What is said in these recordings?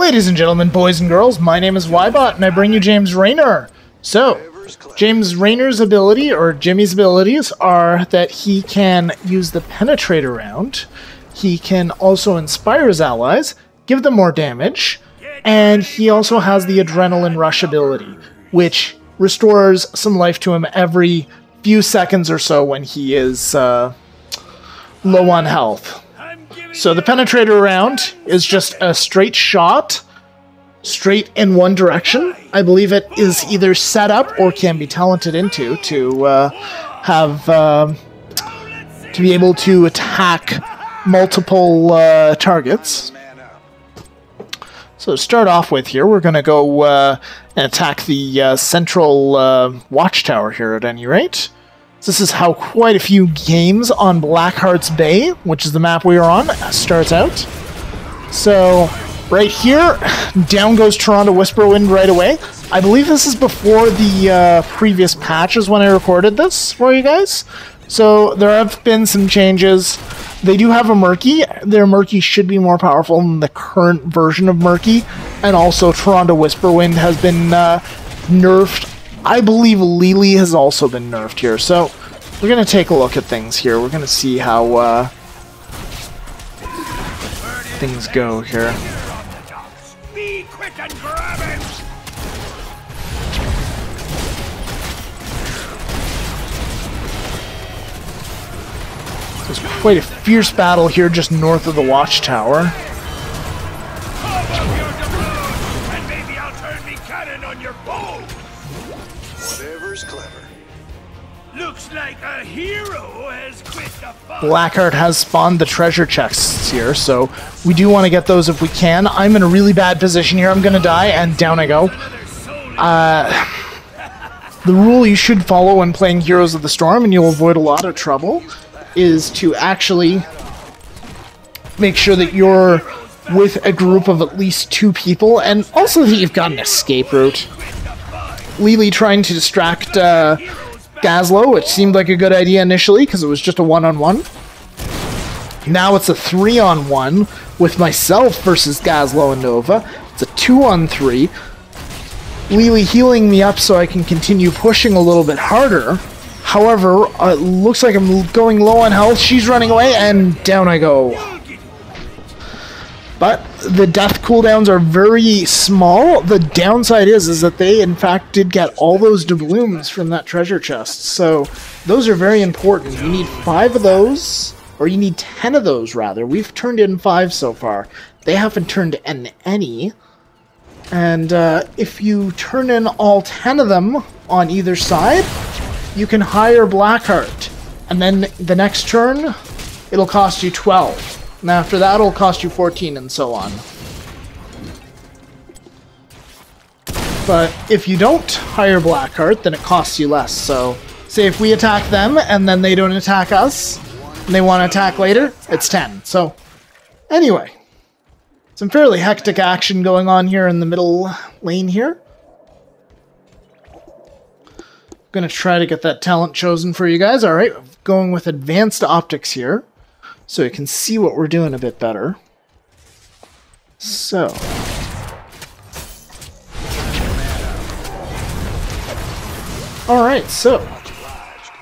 Ladies and gentlemen, boys and girls, my name is Ybot, and I bring you James Raynor. So, James Raynor's ability, or Jimmy's abilities, are that he can use the Penetrator round, he can also inspire his allies, give them more damage, and he also has the Adrenaline Rush ability, which restores some life to him every few seconds or so when he is low on health. So the Penetrator round is just a straight shot, straight in one direction. I believe it is either set up or can be talented into to be able to attack multiple targets. So to start off with here, we're going to go and attack the central watchtower here at any rate. This is how quite a few games on Blackheart's Bay, which is the map we are on, starts out. So, right here, down goes Toronto Whisperwind right away. I believe this is before the previous patches when I recorded this for you guys. So, there have been some changes. They do have a Murky. Their Murky should be more powerful than the current version of Murky. And also, Toronto Whisperwind has been nerfed. I believe Lily has also been nerfed here, so we're going to take a look at things here. We're going to see how things go here. Be quick and grab it! There's quite a fierce battle here just north of the watchtower. And maybe I'll turn me cannon on your bow! Whatever's clever. Looks like a hero has quit the fight. Blackheart has spawned the treasure chests here, so we do want to get those if we can. I'm in a really bad position here. I'm going to die, and down I go. The rule you should follow when playing Heroes of the Storm, and you'll avoid a lot of trouble, is to actually make sure that you're with a group of at least 2 people, and also that you've got an escape route. Lily trying to distract Gazlo, which seemed like a good idea initially because it was just a 1-on-1. Now it's a 3-on-1 with myself versus Gazlo and Nova. It's a 2-on-3. Lily healing me up so I can continue pushing a little bit harder. However, it looks like I'm going low on health. She's running away, and down I go. But the death cooldowns are very small. The downside is that they, in fact, did get all those doubloons from that treasure chest. So those are very important. You need 5 of those, or you need 10 of those, rather. We've turned in 5 so far. They haven't turned in any. And if you turn in all 10 of them on either side, you can hire Blackheart. And then the next turn, it'll cost you 12. And after that, it'll cost you 14, and so on. But if you don't hire Blackheart, then it costs you less. So, say if we attack them, and then they don't attack us, and they want to attack later, it's 10. So, anyway. Some fairly hectic action going on here in the middle lane here. Gonna try to get that talent chosen for you guys. Alright, going with advanced optics here, so you can see what we're doing a bit better. So. Alright, so.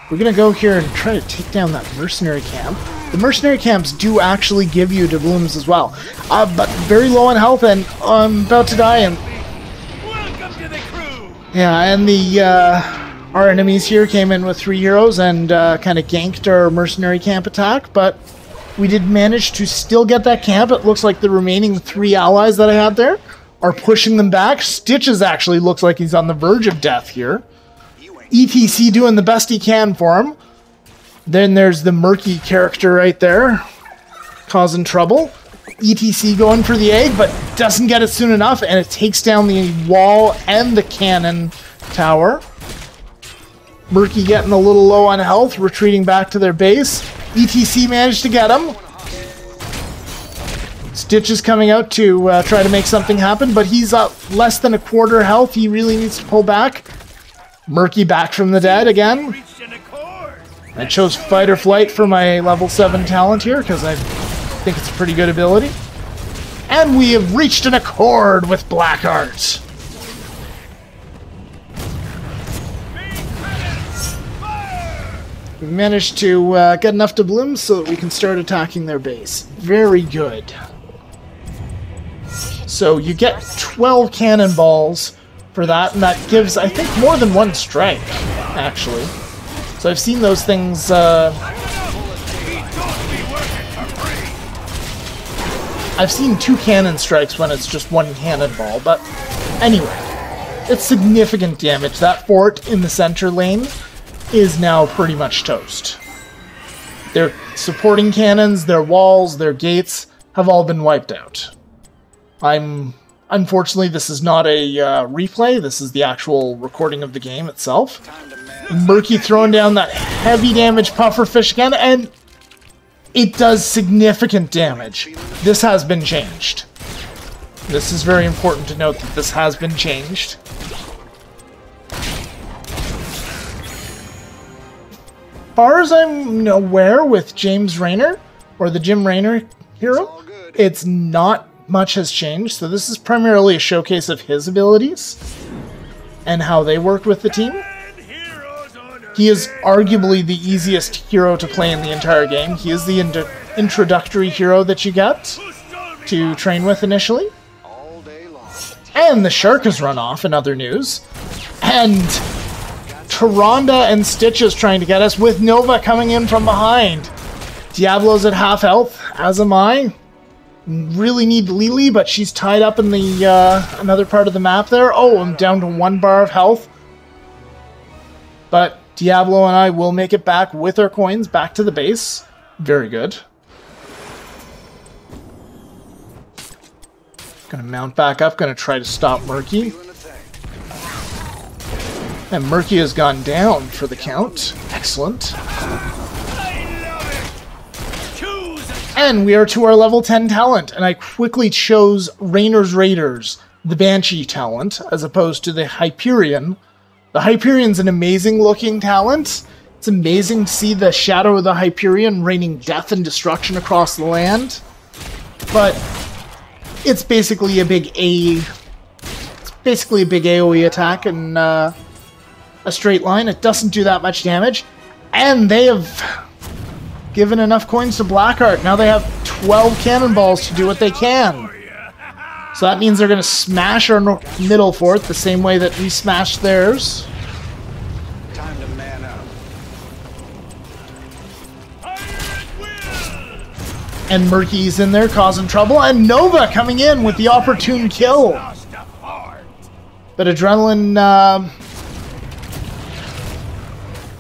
We're going to go here and try to take down that mercenary camp. The mercenary camps do actually give you doubloons as well. But very low on health, and I'm about to die. And Welcome to the crew! yeah, and our enemies here came in with 3 heroes and kind of ganked our mercenary camp attack, but we did manage to still get that camp. It looks like the remaining 3 allies that I had there are pushing them back. Stitches actually looks like he's on the verge of death here. ETC doing the best he can for him. Then there's the Murky character right there, causing trouble. ETC going for the egg, but doesn't get it soon enough, and it takes down the wall and the cannon tower. Murky getting a little low on health, retreating back to their base. ETC managed to get him. Stitch is coming out to try to make something happen, but he's up less than a quarter health. He really needs to pull back. Murky back from the dead again. I chose Fight or Flight for my level 7 talent here because I think it's a pretty good ability. And we have reached an accord with Blackheart. We managed to get enough doubloons so that we can start attacking their base. Very good. So you get 12 cannonballs for that, and that gives, I think, more than one strike, actually. So I've seen those things... I've seen 2 cannon strikes when it's just 1 cannonball, but anyway, it's significant damage. That fort in the center lane is now pretty much toast. Their supporting cannons, their walls, their gates have all been wiped out. Unfortunately, this is not a replay. This is the actual recording of the game itself. Murky throwing down that heavy damage pufferfish again, and it does significant damage. This has been changed. This is very important to note that this has been changed. As far as I'm aware with James Raynor, or the Jim Raynor Hero, it's not much has changed. So this is primarily a showcase of his abilities and how they work with the team. He is arguably the easiest hero to play in the entire game. He is the introductory hero that you get to train with initially. And the shark has run off in other news. And Tyrande and Stitch is trying to get us with Nova coming in from behind. Diablo's at half health, as am I. Really need Lily, but she's tied up in the another part of the map there. Oh, I'm down to 1 bar of health. But Diablo and I will make it back with our coins back to the base. Very good. Gonna mount back up, gonna try to stop Murky. And Murky has gone down for the count. Excellent. And we are to our level 10 talent, and I quickly chose Raynor's Raiders, the Banshee talent, as opposed to the Hyperion. The Hyperion's an amazing looking talent. It's amazing to see the shadow of the Hyperion raining death and destruction across the land. But it's basically a big AoE attack in a straight line. It doesn't do that much damage. And they have given enough coins to Blackheart. Now they have 12 cannonballs to do what they can. So that means they're going to smash our middle fort the same way that we smashed theirs. Time to man up. And Murky's in there causing trouble. And Nova coming in with the opportune kill. But Adrenaline...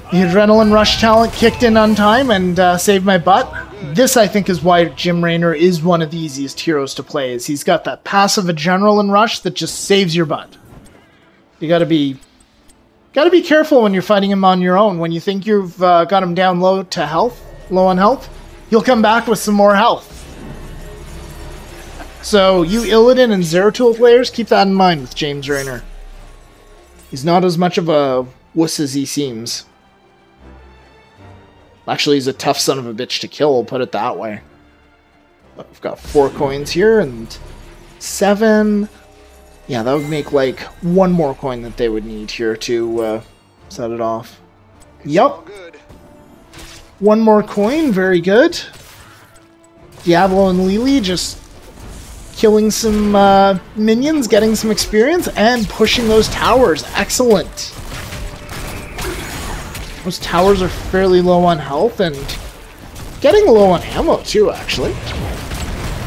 the Adrenaline Rush talent kicked in on time and saved my butt. This, I think, is why Jim Raynor is one of the easiest heroes to play, is he's got that passive Adrenaline Rush that just saves your butt. You gotta be careful when you're fighting him on your own. When you think you've got him down low on health, he'll come back with some more health. So, you Illidan and Zeratul players, keep that in mind with James Raynor. He's not as much of a wuss as he seems. Actually, he's a tough son of a bitch to kill, I'll put it that way. But we've got 4 coins here, and 7... Yeah, that would make, like, 1 more coin that they would need here to set it off. Yup. 1 more coin, very good. Diablo and Lily just killing some minions, getting some experience, and pushing those towers. Excellent. Those towers are fairly low on health and getting low on ammo too, actually.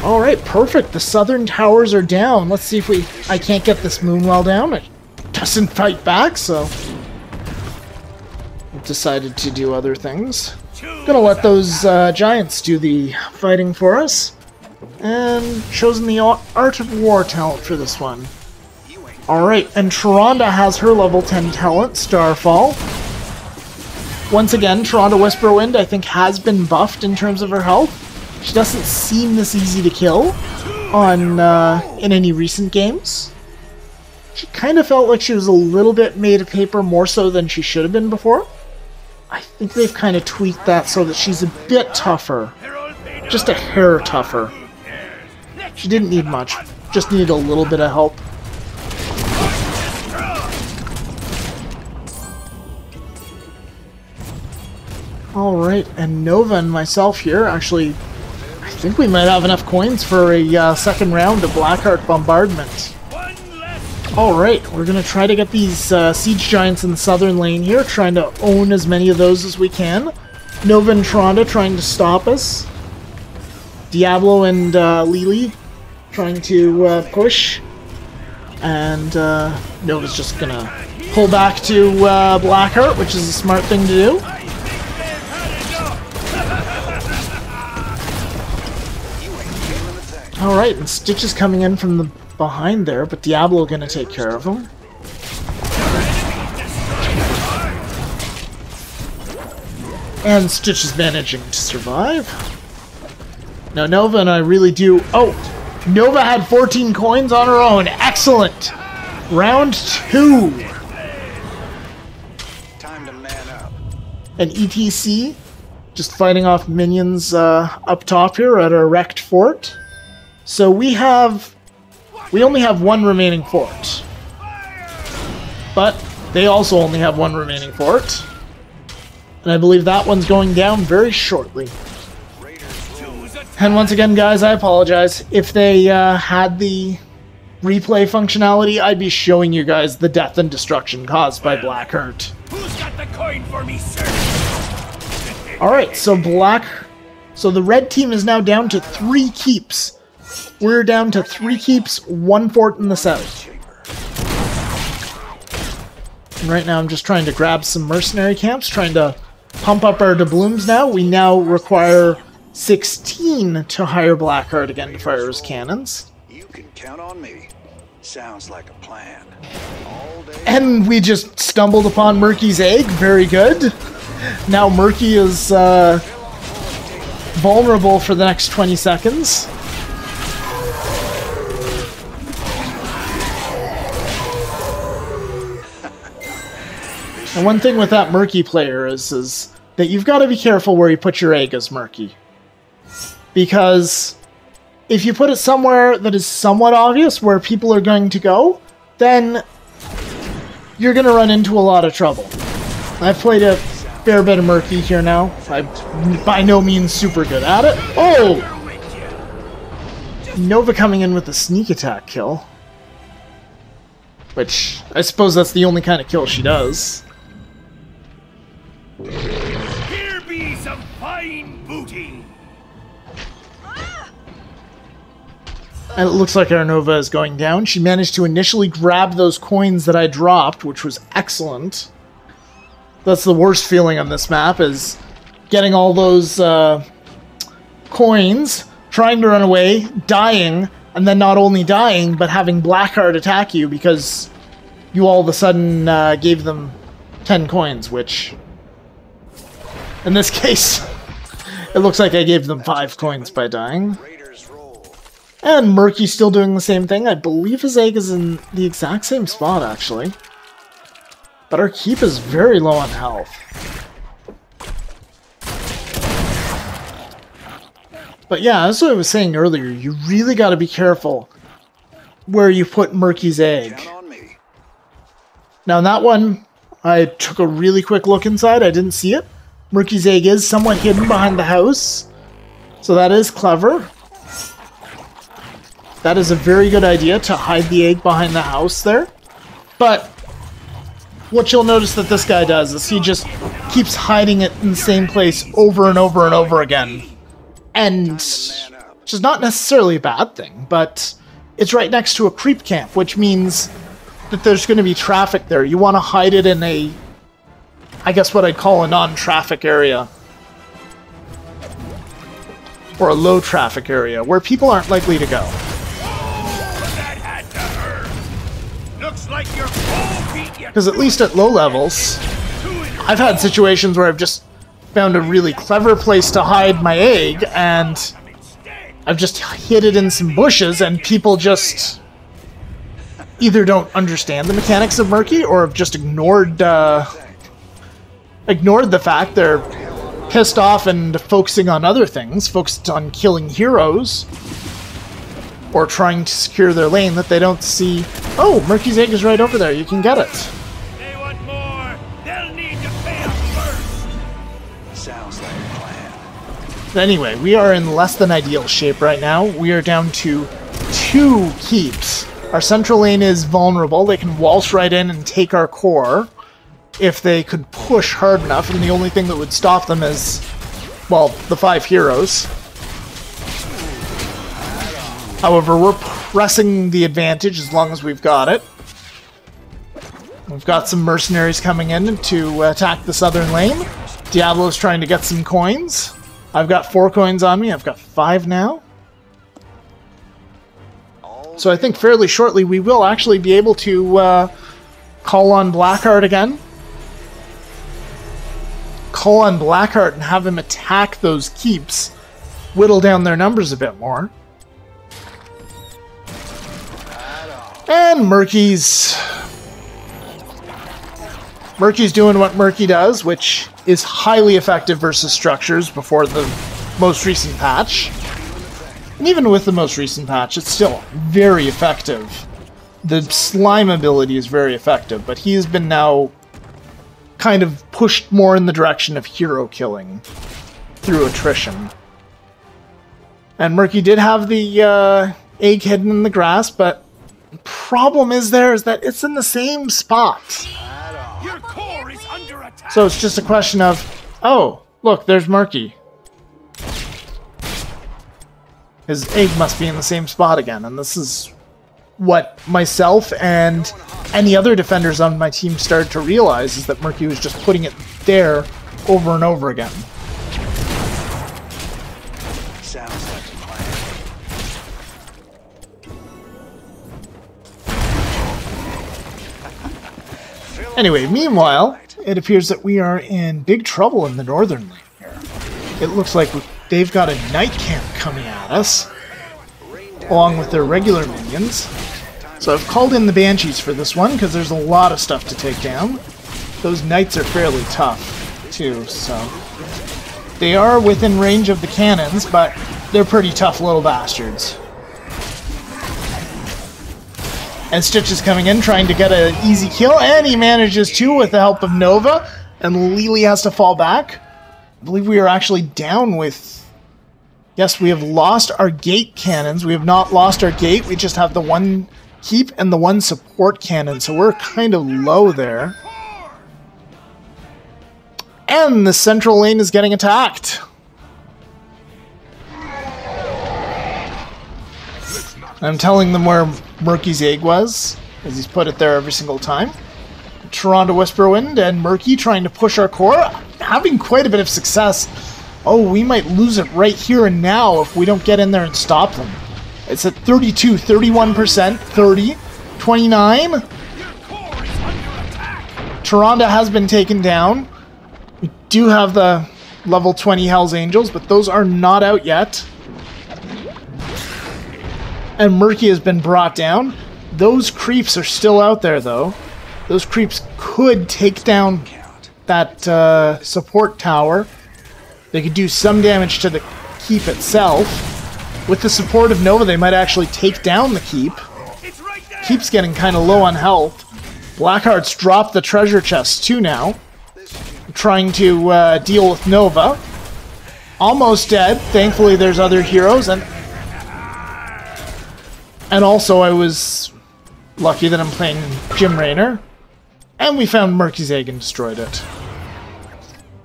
Alright, perfect. The southern towers are down. Let's see if I can't get this Moonwell down. It doesn't fight back, so I've decided to do other things. Gonna let those giants do the fighting for us. And chosen the Art of War talent for this one. Alright, and Tyrande has her level 10 talent, Starfall. Once again, Tyrande Whisperwind, I think, has been buffed in terms of her health. She doesn't seem this easy to kill on in any recent games. She kind of felt like she was a little bit made of paper, more so than she should have been before. I think they've kind of tweaked that so that she's a bit tougher. Just a hair tougher. She didn't need much. Just needed a little bit of help. Alright, and Nova and myself here, actually, I think we might have enough coins for a second round of Blackheart Bombardment. Alright, we're going to try to get these Siege Giants in the southern lane here, trying to own as many of those as we can. Nova and Tronda trying to stop us. Diablo and Lily trying to push. And Nova's just going to pull back to Blackheart, which is a smart thing to do. Alright, and Stitch is coming in from the behind there, but Diablo gonna take care of him. And Stitch is managing to survive. Now Nova and I really do... Oh! Nova had 14 coins on her own. Excellent! Round 2. Time to man up. And ETC just fighting off minions up top here at our wrecked fort. So we only have one remaining fort. But they also only have one remaining fort. And I believe that one's going down very shortly. And once again, guys, I apologize. If they had the replay functionality, I'd be showing you guys the death and destruction caused by Blackheart. Who's got the coin for me, sir? Alright, so the red team is now down to 3 keeps. We're down to 3 keeps, 1 fort in the south. And right now I'm just trying to grab some mercenary camps, trying to pump up our doubloons now. We now require 16 to hire Blackheart again to fire his cannons. You can count on me. Sounds like a plan. All day. And we just stumbled upon Murky's egg. Very good. Now Murky is vulnerable for the next 20 seconds. And one thing with that Murky player is that you've got to be careful where you put your egg as Murky. Because if you put it somewhere that is somewhat obvious where people are going to go, then you're going to run into a lot of trouble. I've played a fair bit of Murky here now. I'm by no means super good at it. Oh! Nova coming in with a sneak attack kill. Which, I suppose that's the only kind of kill she does. Here be some fine booty. And it looks like our Nova is going down. She managed to initially grab those coins that I dropped, which was excellent. That's the worst feeling on this map, is getting all those coins, trying to run away, dying, and then not only dying, but having Blackheart attack you because you all of a sudden gave them 10 coins, which... in this case, it looks like I gave them 5 coins by dying. And Murky's still doing the same thing. I believe his egg is in the exact same spot, actually. But our keep is very low on health. But yeah, that's what I was saying earlier. You really got to be careful where you put Murky's egg. Now, in that one, I took a really quick look inside. I didn't see it. Murky's egg is somewhat hidden behind the house. So that is clever. That is a very good idea, to hide the egg behind the house there. But what you'll notice that this guy does is he just keeps hiding it in the same place over and over and over again. And, which is not necessarily a bad thing, but it's right next to a creep camp, which means that there's going to be traffic there. You want to hide it in a, I guess what I'd call a non-traffic area. Or a low traffic area, where people aren't likely to go. Because at least at low levels, I've had situations where I've just found a really clever place to hide my egg, and I've just hid it in some bushes, and people just either don't understand the mechanics of Murky, or have just ignored the fact they're pissed off and focusing on other things, focused on killing heroes. or trying to secure their lane that they don't see. Oh, Murky's Egg is right over there. You can get it. They want more. They'll need to pay up first. Sounds like a plan. But anyway, we are in less than ideal shape right now. We are down to 2 keeps. Our central lane is vulnerable. They can waltz right in and take our core if they could push hard enough, and the only thing that would stop them is, well, the 5 heroes. However, we're pressing the advantage as long as we've got it. We've got some mercenaries coming in to attack the southern lane. Diablo's trying to get some coins. I've got 4 coins on me. I've got 5 now. So I think fairly shortly we will actually be able to call on Blackheart again. Call on Blackheart and have him attack those keeps. Whittle down their numbers a bit more. And Murky's doing what Murky does, which is highly effective versus structures before the most recent patch. And even with the most recent patch, it's still very effective. The slime ability is very effective, but he has been now kind of pushed more in the direction of hero killing through attrition. And Murky did have the egg hidden in the grass, but the problem is that it's in the same spot. Your core is under attack. So it's just a question of, oh, look, there's Murky. His egg must be in the same spot again, and this is what myself and any other defenders on my team started to realize, is that Murky was just putting it there over and over again. Sounds like a plan. Anyway, meanwhile, it appears that we are in big trouble in the northern lane here. It looks like they've got a night camp coming at us, along with their regular minions. So I've called in the Banshees for this one, because there's a lot of stuff to take down. Those knights are fairly tough, too, so... They are within range of the cannons, but they're pretty tough little bastards. And Stitch is coming in, trying to get an easy kill, and he manages to with the help of Nova, and Lily has to fall back. I believe we are actually down with... Yes, we have lost our gate cannons. We have not lost our gate, we just have the one keep and the one support cannon, so we're kind of low there. And the central lane is getting attacked. I'm telling them where Murky's egg was, as he's put it there every single time. Toronto Whisperwind and Murky trying to push our core, having quite a bit of success. Oh, we might lose it right here and now if we don't get in there and stop them. It's at 32, 31%, 30, 29. Toronto has been taken down. We do have the level 20 Hell's Angels, but those are not out yet. And Murky has been brought down. Those creeps are still out there, though. Those creeps could take down that support tower. They could do some damage to the keep itself. With the support of Nova, they might actually take down the keep. Keep's getting kind of low on health. Blackheart's dropped the treasure chest too now. Trying to deal with Nova. Almost dead. Thankfully, there's other heroes, and also I was lucky that I'm playing Jim Raynor, and we found Murky's egg and destroyed it.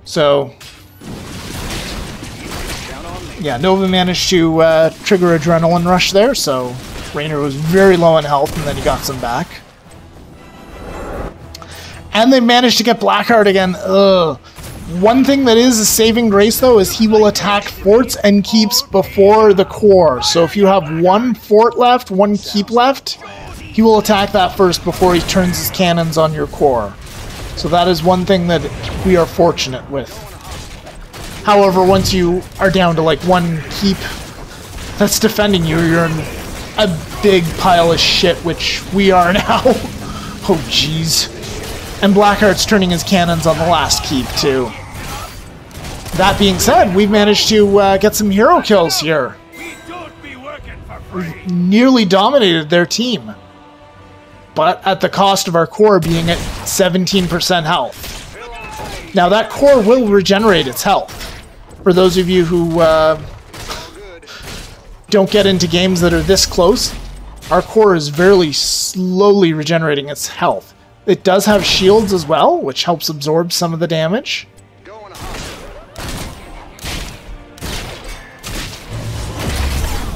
So yeah, Nova managed to trigger Adrenaline Rush there, so Raynor was very low on health, and then he got some back. And they managed to get Blackheart again. Ugh. One thing that is a saving grace, though, is he will attack forts and keeps before the core. So if you have one fort left, one keep left, he will attack that first before he turns his cannons on your core. So that is one thing that we are fortunate with. However, once you are down to like one keep that's defending you, you're in a big pile of shit, which we are now. Oh, jeez. And Blackheart's turning his cannons on the last keep, too. That being said, we've managed to get some hero kills here. nearly dominated their team. But at the cost of our core being at 17% health. Now that core will regenerate its health. For those of you who don't get into games that are this close, our core is very slowly regenerating its health. It does have shields as well, which helps absorb some of the damage.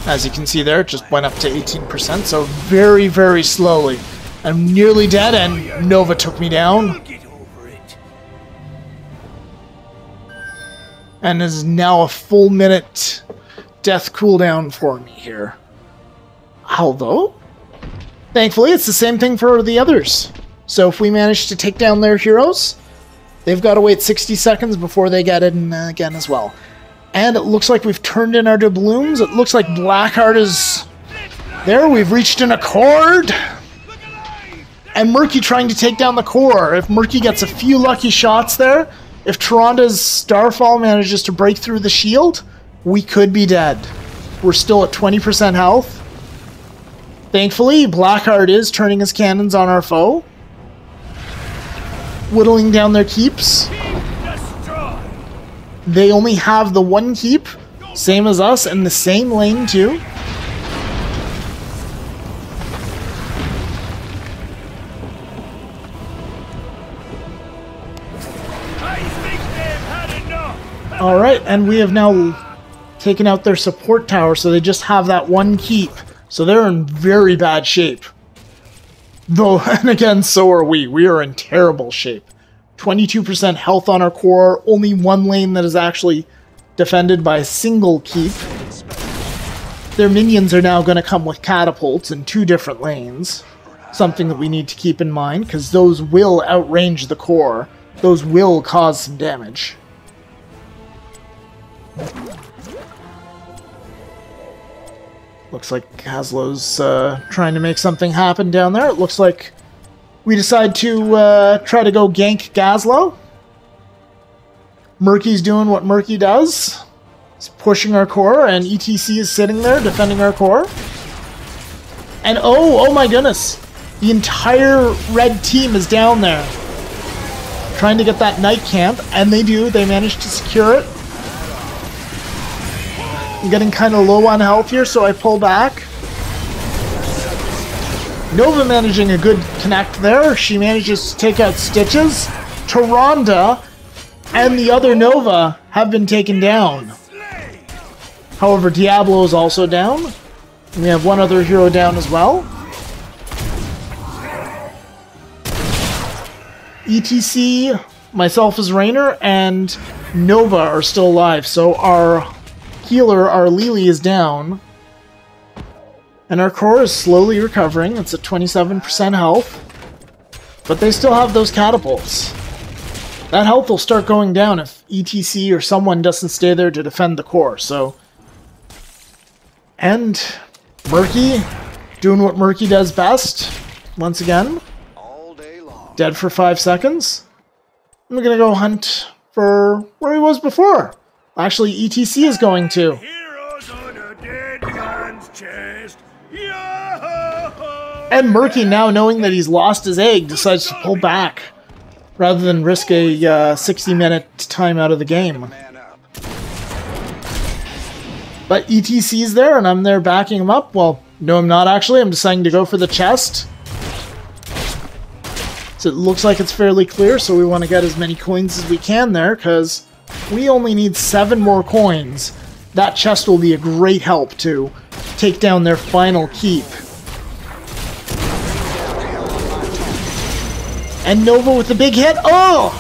As you can see there, it just went up to 18%, so very, very slowly. I'm nearly dead, and Nova took me down. And is now a full minute death cooldown for me here. Although, thankfully, it's the same thing for the others. So if we manage to take down their heroes, they've got to wait 60 seconds before they get in again as well. And it looks like we've turned in our doubloons. It looks like Blackheart is there. We've reached an accord. And Murky trying to take down the core. If Murky gets a few lucky shots there, if Taranda's Starfall manages to break through the shield, we could be dead. We're still at 20% health. Thankfully, Blackheart is turning his cannons on our foe. Whittling down their keeps. They only have the one keep, same as us, in the same lane too. Alright, and we have now taken out their support tower, so they just have that one keep. So they're in very bad shape. Though, and again, so are we. We are in terrible shape. 22% health on our core, only one lane that is actually defended by a single keep. Their minions are now going to come with catapults in 2 different lanes. Something that we need to keep in mind, because those will outrange the core. Those will cause some damage. Looks like Haslow's trying to make something happen down there. It looks like we decide to try to go gank Gazlow. Murky's doing what Murky does. He's pushing our core, and ETC is sitting there defending our core. And oh my goodness! The entire red team is down there. Trying to get that night camp, and they do. They manage to secure it. I'm getting kind of low on health here, so I pull back. Nova managing a good connect there. She manages to take out Stitches. Tyrande and the other Nova have been taken down. However, Diablo is also down. We have one other hero down as well. ETC, myself as Raynor, and Nova are still alive. So our healer, our Lily, is down. And our core is slowly recovering. It's at 27% health. But they still have those catapults. That health will start going down if ETC or someone doesn't stay there to defend the core. So, and Murky doing what Murky does best. Once again. Dead for 5 seconds. I'm gonna go hunt for where he was before. Actually, ETC is going to. And Murky, now knowing that he's lost his egg, decides to pull back rather than risk a 60-minute time out of the game. But ETC's there, and I'm there backing him up. Well, no, I'm not actually. I'm deciding to go for the chest. So it looks like it's fairly clear, so we want to get as many coins as we can there, because we only need 7 more coins. That chest will be a great help to take down their final keep. And Nova with the big hit. Oh!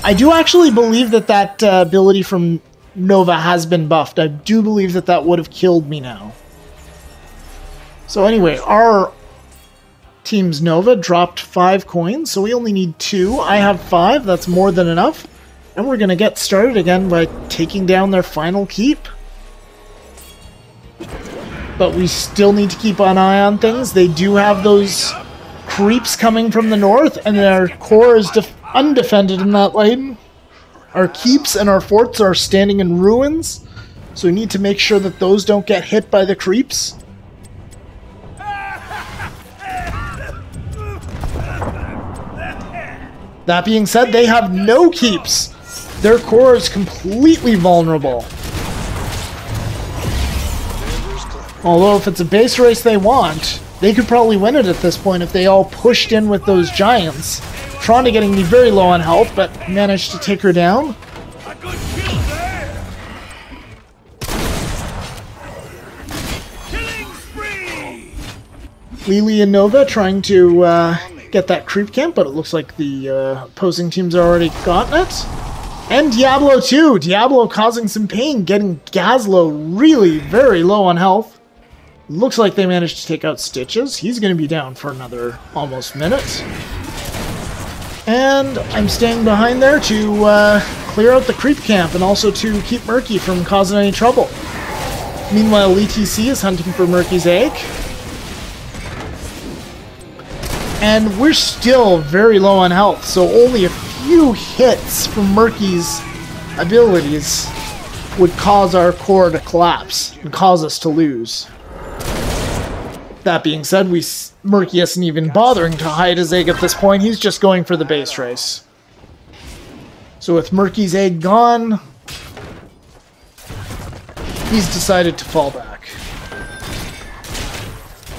I do actually believe that that ability from Nova has been buffed. I do believe that that would have killed me now. So anyway, our team's Nova dropped 5 coins, so we only need 2. I have 5, that's more than enough. And we're going to get started again by taking down their final keep. But we still need to keep an eye on things. They do have those creeps coming from the north, and their core is undefended in that lane. Our keeps and our forts are standing in ruins. So we need to make sure that those don't get hit by the creeps. That being said, they have no keeps. Their core is completely vulnerable. Although if it's a base race they want, they could probably win it at this point if they all pushed in with those giants. Tronda getting me very low on health, but managed to take her down. A good kill there. Killing spree. Lily and Nova trying to get that creep camp, but it looks like the opposing teams are already gotten it. And Diablo too. Diablo causing some pain, getting Gazlo really very low on health. Looks like they managed to take out Stitches. He's going to be down for another almost minute. And I'm staying behind there to clear out the creep camp and also to keep Murky from causing any trouble. Meanwhile, ETC is hunting for Murky's egg. And we're still very low on health, so only a few hits from Murky's abilities would cause our core to collapse and cause us to lose. That being said, Murky isn't even bothering to hide his egg at this point. He's just going for the base race. So with Murky's egg gone, he's decided to fall back.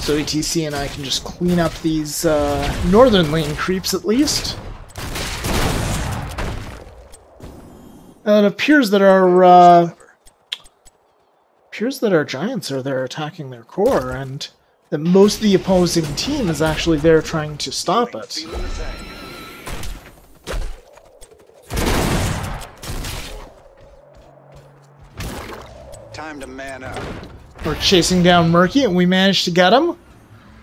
So ETC and I can just clean up these northern lane creeps at least. And it appears that our giants are there attacking their core, and that most of the opposing team is actually there trying to stop it. Time to man up. We're chasing down Murky, and we managed to get him.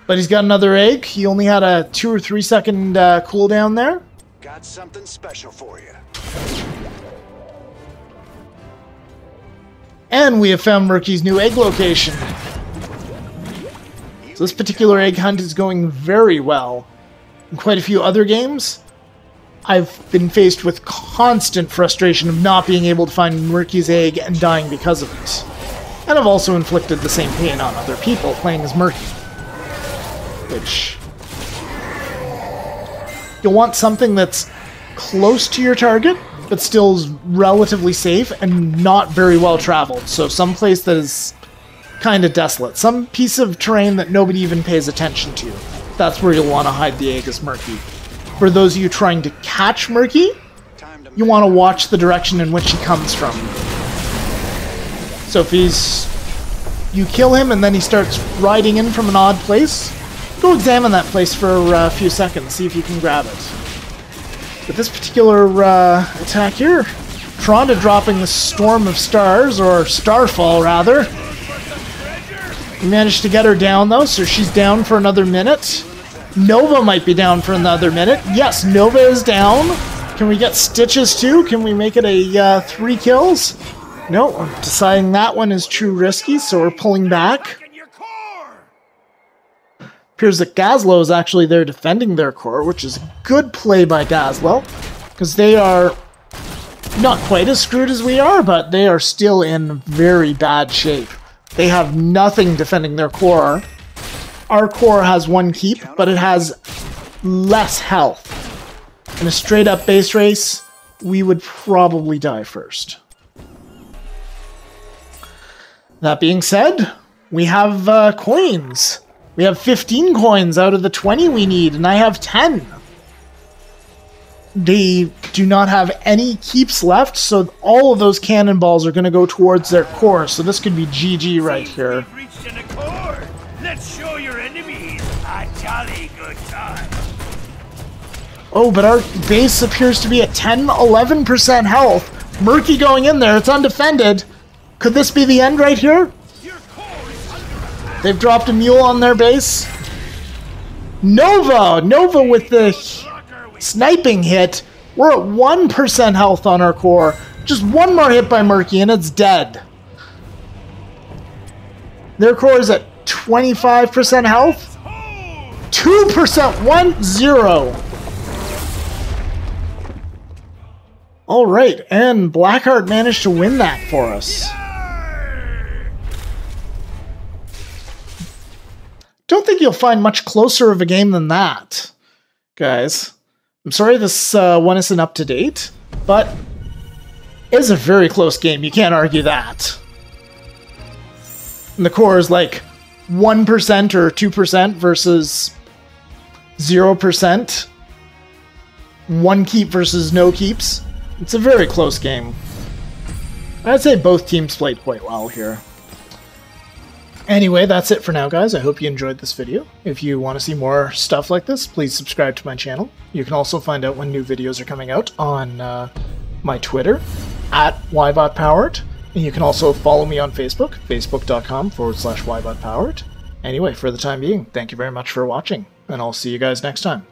But he's got another egg. He only had a 2 or 3 second cooldown there. Got something special for you. And we have found Murky's new egg location. So this particular egg hunt is going very well. In quite a few other games, I've been faced with constant frustration of not being able to find Murky's egg and dying because of it. And I've also inflicted the same pain on other people playing as Murky. Which... you'll want something that's close to your target, but still is relatively safe and not very well traveled. So some place that is kind of desolate. Some piece of terrain that nobody even pays attention to. That's where you'll want to hide the egg as Murky. For those of you trying to catch Murky, you want to watch the direction in which he comes from. So if you kill him and then he starts riding in from an odd place, go examine that place for a few seconds, see if you can grab it. With this particular attack here, Tronda dropping the Storm of Stars, or Starfall rather. We managed to get her down though, so she's down for another minute. Nova might be down for another minute. Yes, Nova is down. Can we get Stitches too? Can we make it a 3 kills? No, I'm deciding that one is too risky, so we're pulling back. Appears that Gazlo is actually there defending their core, which is a good play by Gazlo, because they are not quite as screwed as we are, but they are still in very bad shape. They have nothing defending their core. Our core has 1 keep, but it has less health. In a straight up base race, we would probably die first. That being said, we have coins. We have 15 coins out of the 20 we need, and I have 10. They do not have any keeps left, so all of those cannonballs are going to go towards their core, so this could be GG right here. Reached an accord. Let's show your enemies a jolly good time. Oh, but our base appears to be at 10-11% health. Murky going in there, it's undefended. Could this be the end right here? They've dropped a mule on their base. Nova with the sniping hit. We're at 1% health on our core. Just one more hit by Murky and it's dead. Their core is at 25% health. 2%, 1-0. Alright, and Blackheart managed to win that for us. don't think you'll find much closer of a game than that, guys. I'm sorry this one isn't up to date, but it's a very close game. You can't argue that. And the core is like 1% or 2% versus 0%. One keep versus no keeps. It's a very close game. I'd say both teams played quite well here. Anyway, that's it for now, guys. I hope you enjoyed this video. If you want to see more stuff like this, please subscribe to my channel. You can also find out when new videos are coming out on my Twitter, @ybotpowered. And you can also follow me on Facebook, facebook.com/ybotpowered. Anyway, for the time being, thank you very much for watching, and I'll see you guys next time.